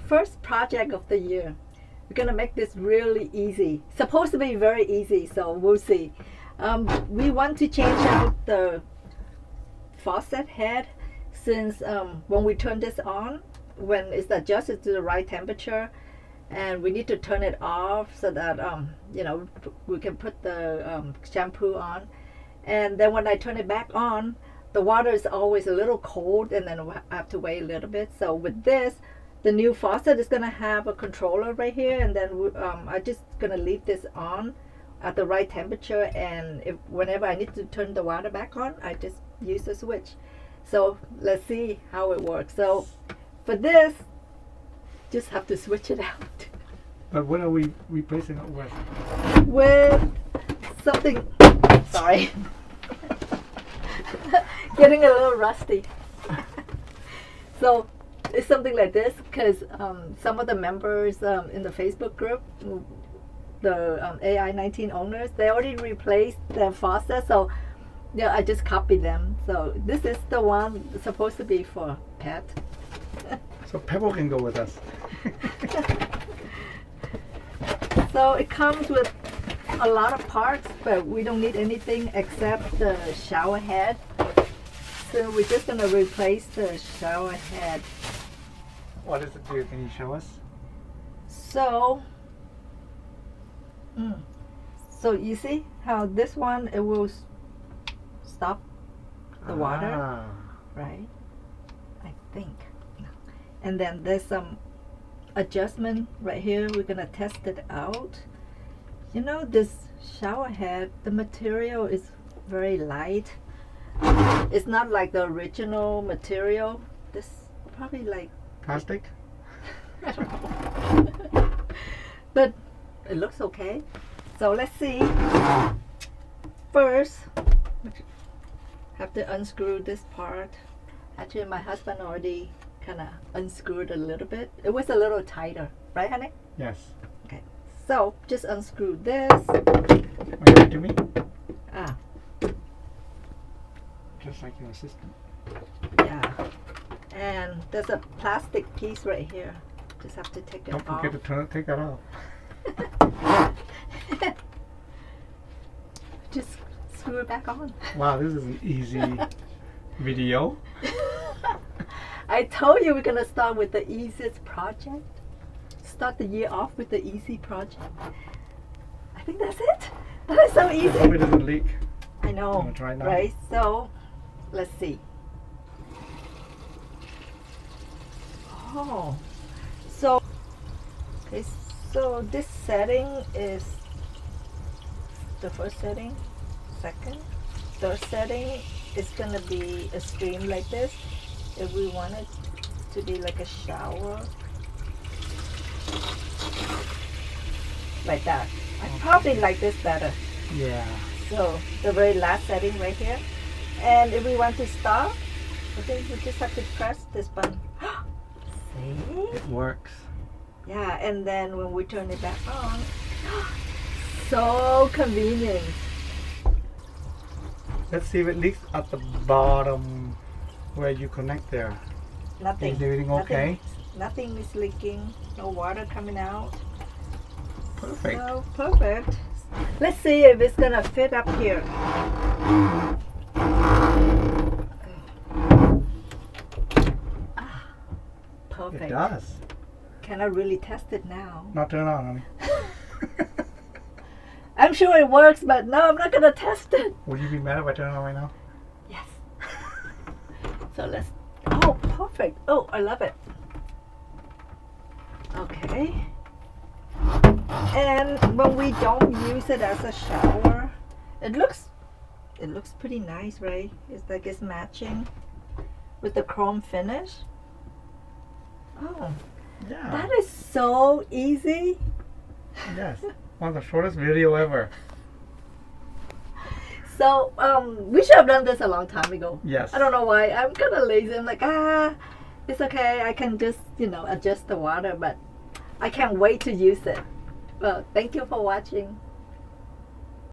first project of the year. We're gonna make this really easy. Supposed to be very easy, so we'll see. We want to change out the faucet head since when we turn this on, when it's adjusted to the right temperature, and we need to turn it off so that we can put the shampoo on. And then when I turn it back on, the water is always a little cold, and then I have to wait a little bit. So with this, the new faucet is gonna have a controller right here, and then I'm just gonna leave this on at the right temperature, and whenever I need to turn the water back on, I just use the switch. So let's see how it works. So for this, just have to switch it out. But what are we replacing it with? With something, sorry, getting a little rusty. So it's something like this, because some of the members in the Facebook group, the AI19 owners, they already replaced their faucet, so yeah, I just copied them. So this is the one supposed to be for pet. So Pebble can go with us. So it comes with a lot of parts, but we don't need anything except the shower head. So we're just gonna replace the shower head. What does it do? Can you show us? So, so you see how this one, it will stop the water, right? I think. And then there's some adjustment right here. We're gonna test it out. You know, this shower head, the material is very light. It's not like the original material. This probably like Plastic? I don't know. But it looks okay. So let's see. First, have to unscrew this part. Actually, my husband already kind of unscrewed a little bit. It was a little tighter, right, honey? Yes. Okay. So just unscrew this. Give it to me? Just like your assistant. Yeah. And there's a plastic piece right here. Just have to take it off. Don't forget to take that off. Just screw it back on. Wow, this is an easy video. I told you we're gonna start with the easiest project. Start the year off with the easy project. I think that's it. That is so easy. I hope it doesn't leak. I know, I'm gonna try now. right? So, let's see. Oh, so okay. So this setting is the first setting. Second, third setting is gonna be a stream like this. If we want it to be like a shower, like that. I probably like this better. Yeah. So the very last setting right here. And if we want to stop, I think we just have to press this button. See? It works. Yeah, and then when we turn it back on, so convenient. Let's see if it leaks at the bottom where you connect there. Nothing. Is everything okay? Nothing is leaking. No water coming out. Perfect. So perfect. Let's see if it's gonna fit up here. Perfect. It does. Can I really test it now? Not turn on, honey. I'm sure it works, but no, I'm not gonna test it. Would you be mad if I turn it on right now? Yes. So let's. Oh, perfect. Oh, I love it. Okay. And when we don't use it as a shower, it looks pretty nice, right? It's like it's matching with the chrome finish. Oh, Yeah. that is so easy. Yes. One of the shortest video ever. So we should have done this a long time ago. Yes. I don't know why. I'm kind of lazy. I'm like, it's okay. I can just, adjust the water, but I can't wait to use it. Well, thank you for watching.